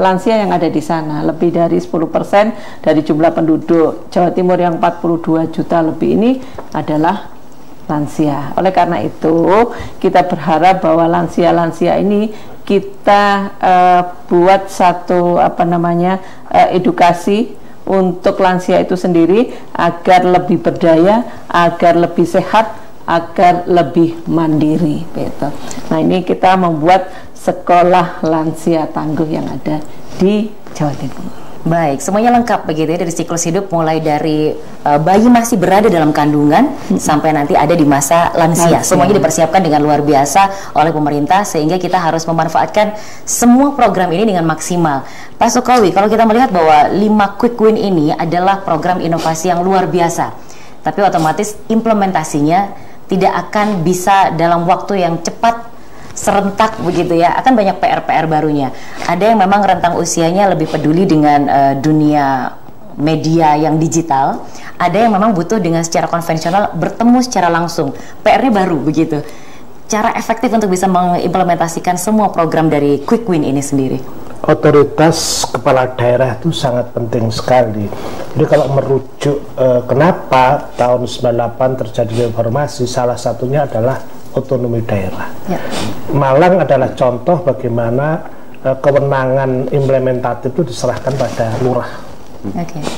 lansia yang ada di sana, lebih dari 10% dari jumlah penduduk Jawa Timur yang 42 juta lebih ini adalah lansia. Oleh karena itu, kita berharap bahwa lansia-lansia ini kita buat satu edukasi untuk lansia itu sendiri agar lebih berdaya, agar lebih sehat, agar lebih mandiri gitu. Nah, ini kita membuat sekolah lansia tangguh yang ada di Jawa Timur. Baik, semuanya lengkap begitu ya, dari siklus hidup mulai dari bayi masih berada dalam kandungan sampai nanti ada di masa lansia. Semuanya dipersiapkan dengan luar biasa oleh pemerintah, sehingga kita harus memanfaatkan semua program ini dengan maksimal. Pak Sukowi, kalau kita melihat bahwa 5 quick win ini adalah program inovasi yang luar biasa, tapi otomatis implementasinya tidak akan bisa dalam waktu yang cepat, serentak begitu ya, akan banyak PR-PR barunya. Ada yang memang rentang usianya lebih peduli dengan dunia media yang digital, ada yang memang butuh dengan secara konvensional, bertemu secara langsung. PR-nya baru begitu. Cara efektif untuk bisa mengimplementasikan semua program dari Quick Win ini sendiri. Otoritas kepala daerah itu sangat penting sekali. Jadi kalau merujuk kenapa tahun 98 terjadi reformasi, salah satunya adalah otonomi daerah. Malang adalah contoh bagaimana kewenangan implementatif itu diserahkan pada lurah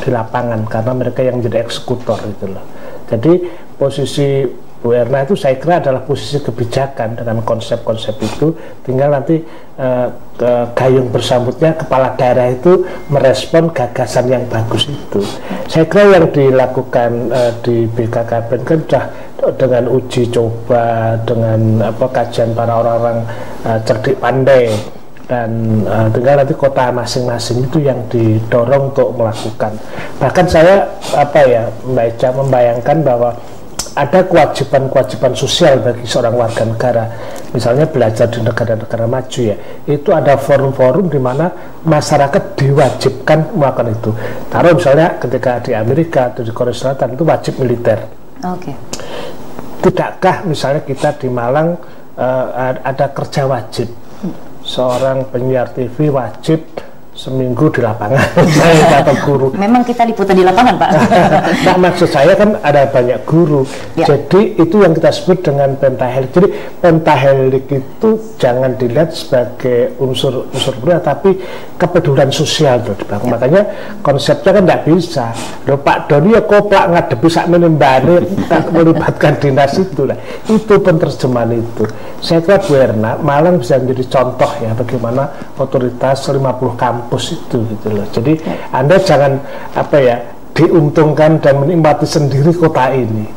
di lapangan, karena mereka yang menjadi eksekutor gitu loh. Jadi posisi Bu Erna itu saya kira adalah posisi kebijakan dengan konsep-konsep itu, tinggal nanti gayung bersambutnya kepala daerah itu merespon gagasan yang bagus itu. Saya kira yang dilakukan di BKKBN kan sudah dengan uji coba, dengan kajian para orang-orang cerdik pandai, dan tinggal nanti kota masing-masing itu yang didorong untuk melakukan. Bahkan saya Mbak Eca membayangkan bahwa ada kewajiban-kewajiban sosial bagi seorang warga negara, misalnya belajar di negara-negara maju ya, itu ada forum-forum di mana masyarakat diwajibkan melakukan itu. Taruh misalnya ketika di Amerika atau di Korea Selatan itu wajib militer. Tidakkah misalnya kita di Malang ada kerja wajib, seorang penyiar TV wajib seminggu di lapangan atau guru. Memang kita liputan di lapangan, Pak. Nah, maksud saya kan ada banyak guru. Jadi itu yang kita sebut dengan pentahelik. Jadi pentahelik itu jangan dilihat sebagai unsur berat, tapi kepedulian sosial tuh. Makanya konsepnya kan tidak bisa. Loh, Pak Doni ya koplak ngadepi sak menembane tak melibatkan dinas itu lah. Itu penerjemahan itu. Saya kira Bu Erna, Malang bisa menjadi contoh ya bagaimana otoritas 50 kampus itu gitu loh. Jadi Anda jangan diuntungkan dan menikmati sendiri kota ini.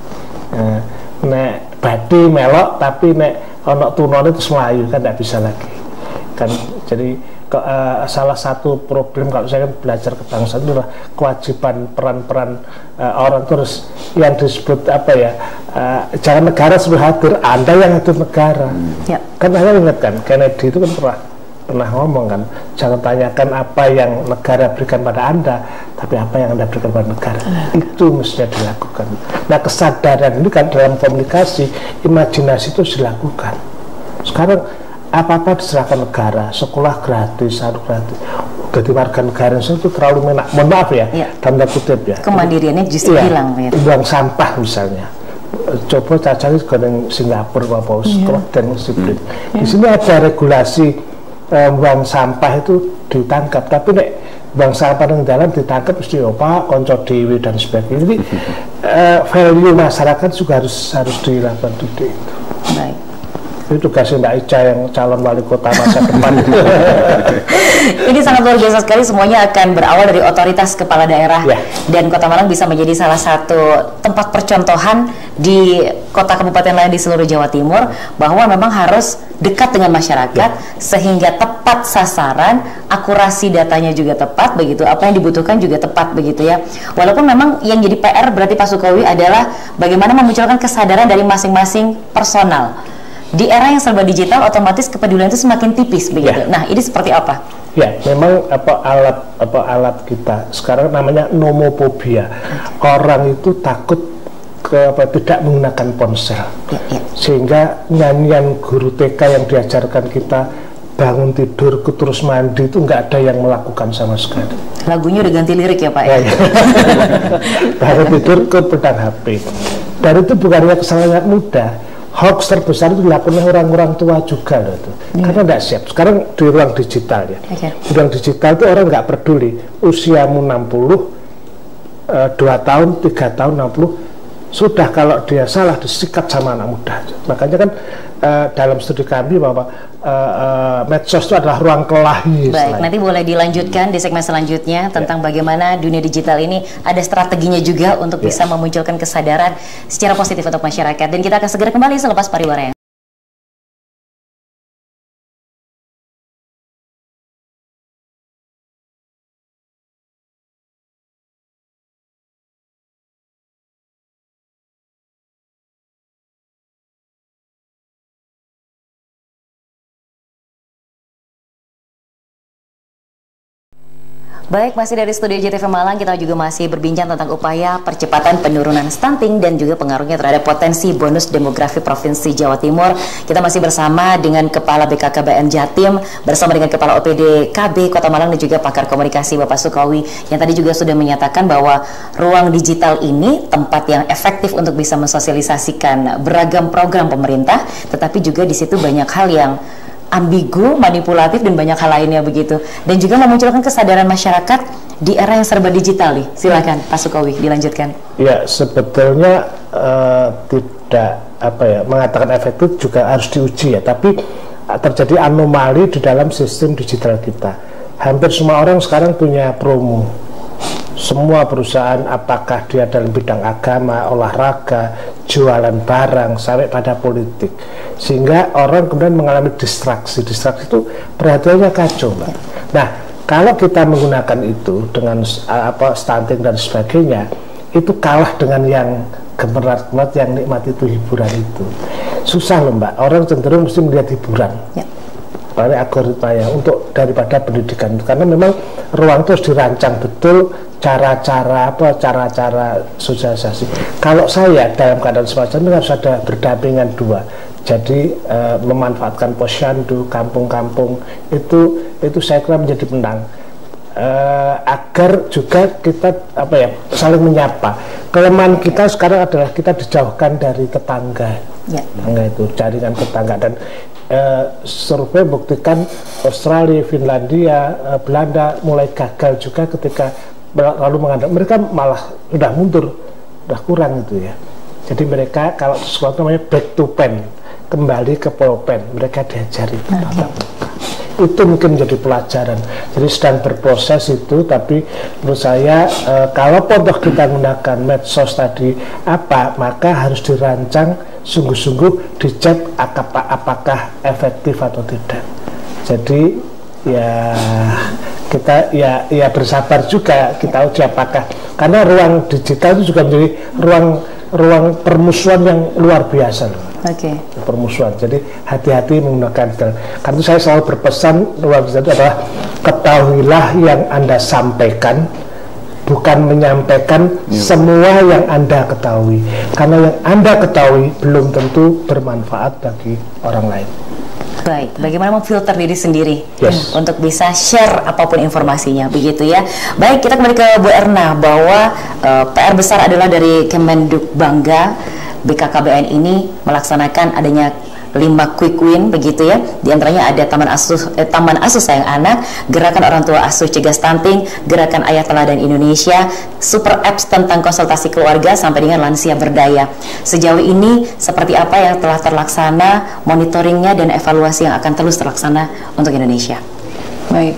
Nek badi melok tapi nek ono tunone terus melayu kan tidak bisa lagi. Kan jadi salah satu problem kalau saya kan belajar kebangsaan itu adalah kewajiban peran-peran orang, terus yang disebut jangan negara suruh hadir, Anda yang hadir negara. Kan Anda ingat kan Kennedy itu kan pernah ngomong kan, jangan tanyakan apa yang negara berikan pada Anda, tapi apa yang Anda berikan pada negara. Itu mestinya dilakukan. Nah, kesadaran ini kan dalam komunikasi, imajinasi itu dilakukan. Sekarang apa-apa diserahkan negara, sekolah gratis, harus gratis. Jadi warga negara itu terlalu menak, mohon maaf ya, tanda kutip ya. Kemandiriannya justru hilang ya. Buang sampah misalnya. Coba cacari ke Singapura apa dan disiplin. Di sini ada regulasi buang sampah itu ditangkap, tapi nek buang sampah di jalan ditangkap mesti konco dewi dan sebagainya. Jadi value masyarakat juga harus dilakukan itu. Baik. Itu tugasnya Mbak Ica yang calon wali kota masa depan. Ini sangat luar biasa sekali, semuanya akan berawal dari otoritas kepala daerah dan Kota Malang bisa menjadi salah satu tempat percontohan di kota kabupaten lain di seluruh Jawa Timur bahwa memang harus dekat dengan masyarakat sehingga tepat sasaran, akurasi datanya juga tepat begitu, apa yang dibutuhkan juga tepat begitu ya. Walaupun memang yang jadi PR berarti Pak Sukowi adalah bagaimana memunculkan kesadaran dari masing-masing personal. Di era yang serba digital, otomatis kepedulian itu semakin tipis begitu. Nah, ini seperti apa? Ya, memang alat kita sekarang namanya nomophobia. Orang itu takut tidak menggunakan ponsel. Sehingga nyanyian guru TK yang diajarkan kita bangun tidur terus mandi itu nggak ada yang melakukan sama sekali. Lagunya udah ganti lirik ya Pak ya? Bangun tidur ke pedang HP. Dan itu bukannya kesalahan mudah. Hoax terbesar itu dilakukan oleh orang-orang tua juga loh itu. Karena tidak siap. Sekarang di ruang digital ya. Di ruang digital itu orang nggak peduli usiamu 60, 2 tahun, 3 tahun, 60, sudah kalau dia salah disikat sama anak muda. Makanya kan dalam studi kami bahwa medsos itu adalah ruang kelahi. Baik, nanti boleh dilanjutkan di segmen selanjutnya tentang bagaimana dunia digital ini ada strateginya juga untuk bisa memunculkan kesadaran secara positif untuk masyarakat. Dan kita akan segera kembali selepas pariwara. Baik, masih dari studio JTV Malang, kita juga masih berbincang tentang upaya percepatan penurunan stunting dan juga pengaruhnya terhadap potensi bonus demografi Provinsi Jawa Timur. Kita masih bersama dengan Kepala BKKBN Jatim, bersama dengan Kepala OPD KB Kota Malang dan juga pakar komunikasi Bapak Sukowi, yang tadi juga sudah menyatakan bahwa ruang digital ini tempat yang efektif untuk bisa mensosialisasikan beragam program pemerintah, tetapi juga di situ banyak hal yang ambigu, manipulatif dan banyak hal lainnya begitu. Dan juga memunculkan kesadaran masyarakat di era yang serba digital nih. Silakan Pak Sukowi dilanjutkan. Ya, sebetulnya tidak mengatakan efektif juga harus diuji ya, tapi terjadi anomali di dalam sistem digital kita. Hampir semua orang sekarang punya promo. Semua perusahaan, apakah dia dalam bidang agama, olahraga, jualan barang, sampai pada politik, sehingga orang kemudian mengalami distraksi itu perhatiannya kacau, Mbak. Nah, kalau kita menggunakan itu dengan stunting dan sebagainya, itu kalah dengan yang gemerat-gemerat, yang nikmat itu, hiburan itu susah loh, Mbak. Orang cenderung mesti melihat hiburan oleh algoritmanya untuk daripada pendidikan, karena memang ruang itu harus dirancang betul cara-cara sosialisasi. Kalau saya dalam keadaan semacam ini harus ada berdampingan dua. Jadi memanfaatkan posyandu, kampung-kampung itu saya kira menjadi menang. Agar juga kita saling menyapa. Kelemahan kita sekarang adalah kita dijauhkan dari tetangga, tetangga itu, jaringan tetangga. Dan survei buktikan Australia, Finlandia, Belanda mulai gagal juga ketika lalu mengandalkan, mereka malah sudah mundur, sudah kurang itu ya. Jadi mereka kalau sesuatu namanya back to pen, kembali ke pulpen, mereka diajari itu mungkin menjadi pelajaran. Jadi sedang berproses itu, tapi menurut saya kalau toh kita menggunakan medsos tadi maka harus dirancang sungguh-sungguh, dicek apakah efektif atau tidak. Jadi ya kita ya bersabar juga, kita uji apakah, karena ruang digital itu juga menjadi ruang permusuhan yang luar biasa loh. Permusuhan. Jadi hati-hati menggunakan digital. Karena itu saya selalu berpesan, ruang digital itu adalah ketahuilah yang Anda sampaikan, bukan menyampaikan semua yang Anda ketahui, karena yang Anda ketahui belum tentu bermanfaat bagi orang lain. Baik, bagaimana memfilter diri sendiri untuk bisa share apapun informasinya, begitu ya. Baik, kita kembali ke Bu Erna, bahwa PR besar adalah dari Kemenduk Bangga BKKBN ini melaksanakan adanya 5 quick win, begitu ya. Di antaranya ada Taman Asuh Sayang Anak, Gerakan Orang Tua Asuh Cegah Stunting, Gerakan Ayah Teladan Indonesia, Super Apps tentang konsultasi keluarga, sampai dengan lansia berdaya. Sejauh ini seperti apa yang telah terlaksana, monitoringnya dan evaluasi yang akan terus terlaksana untuk Indonesia? Baik.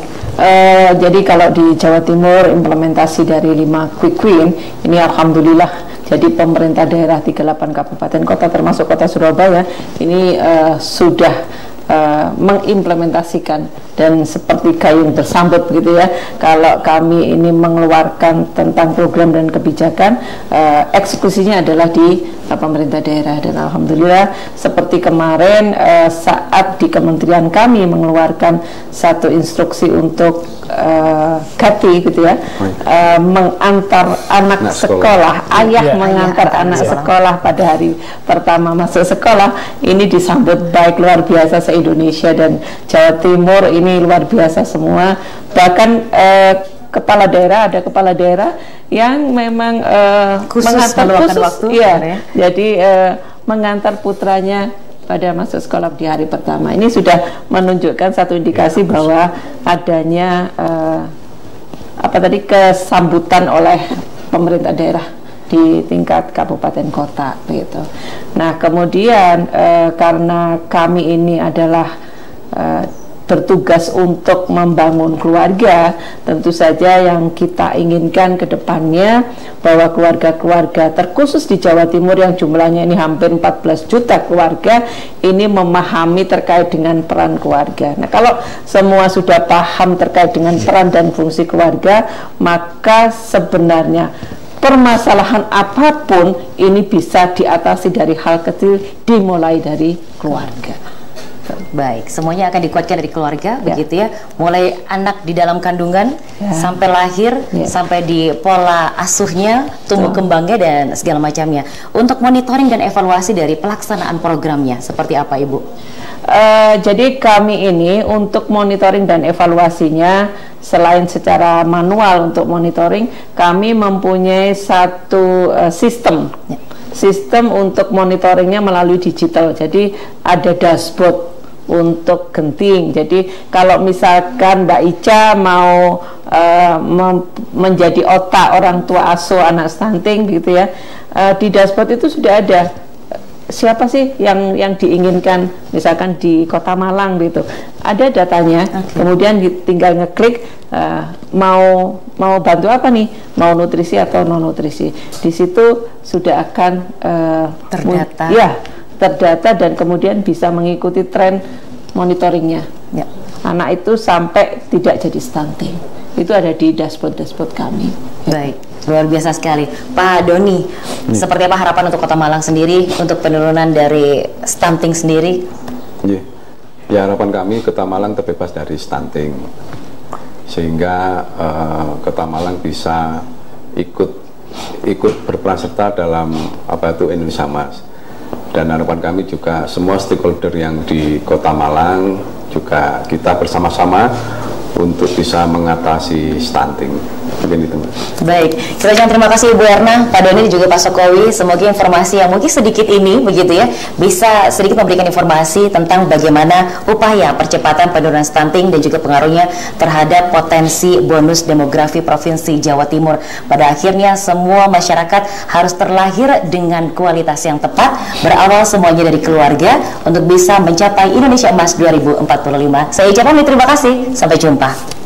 Jadi kalau di Jawa Timur implementasi dari 5 quick win ini alhamdulillah. Jadi pemerintah daerah 38 kabupaten kota termasuk kota Surabaya ini sudah mengimplementasikan, dan seperti gayung bersambut begitu ya. Kalau kami ini mengeluarkan tentang program dan kebijakan, eksekusinya adalah di pemerintah daerah, dan alhamdulillah seperti kemarin saat di kementerian kami mengeluarkan satu instruksi untuk Gati gitu ya, mengantar anak sekolah, ayah mengantar anak sekolah pada hari pertama masuk sekolah, ini disambut baik, luar biasa se-Indonesia dan Jawa Timur ini luar biasa semua. Bahkan kepala daerah, ada kepala daerah yang memang mengantar khusus, jadi mengantar putranya pada masuk sekolah di hari pertama. Ini sudah menunjukkan satu indikasi bahwa adanya kesambutan oleh pemerintah daerah di tingkat kabupaten kota begitu. Nah, kemudian karena kami ini adalah bertugas untuk membangun keluarga, tentu saja yang kita inginkan ke depannya bahwa keluarga-keluarga terkhusus di Jawa Timur yang jumlahnya ini hampir 14 juta keluarga ini memahami terkait dengan peran keluarga. Nah, kalau semua sudah paham terkait dengan peran dan fungsi keluarga, maka sebenarnya permasalahan apapun ini bisa diatasi dari hal kecil, dimulai dari keluarga. Baik, semuanya akan dikuatkan dari keluarga, begitu ya. Mulai anak di dalam kandungan sampai lahir, sampai di pola asuhnya, tumbuh kembangnya dan segala macamnya. Untuk monitoring dan evaluasi dari pelaksanaan programnya seperti apa, Ibu? Jadi kami ini untuk monitoring dan evaluasinya, selain secara manual untuk monitoring, kami mempunyai satu sistem untuk monitoringnya melalui digital. Jadi ada dashboard untuk genting. Jadi kalau misalkan Mbak Ica mau menjadi otak orang tua asuh anak stunting gitu ya, di dashboard itu sudah ada siapa sih yang diinginkan, misalkan di Kota Malang gitu, ada datanya. Kemudian tinggal ngeklik mau bantu apa nih, mau nutrisi atau non nutrisi. Di situ sudah akan terdata. Ya, terdata, dan kemudian bisa mengikuti tren monitoringnya. Ya. Anak itu sampai tidak jadi stunting. Itu ada di dashboard kami. Baik, luar biasa sekali. Pak Doni, seperti apa harapan untuk Kota Malang sendiri untuk penurunan dari stunting sendiri? Ya, harapan kami Kota Malang terbebas dari stunting, sehingga Kota Malang bisa ikut berperan serta dalam Indonesia Emas. Dan harapan kami juga semua stakeholder yang di Kota Malang juga kita bersama-sama untuk bisa mengatasi stunting. Mungkin itu. Baik, kita ucapkan terima kasih Ibu Erna, Pak Doni, juga Pak Sokowi. Semoga informasi yang mungkin sedikit ini begitu ya bisa sedikit memberikan informasi tentang bagaimana upaya percepatan penurunan stunting dan juga pengaruhnya terhadap potensi bonus demografi Provinsi Jawa Timur. Pada akhirnya semua masyarakat harus terlahir dengan kualitas yang tepat, berawal semuanya dari keluarga untuk bisa mencapai Indonesia Emas 2045. Saya ucapkan terima kasih, sampai jumpa.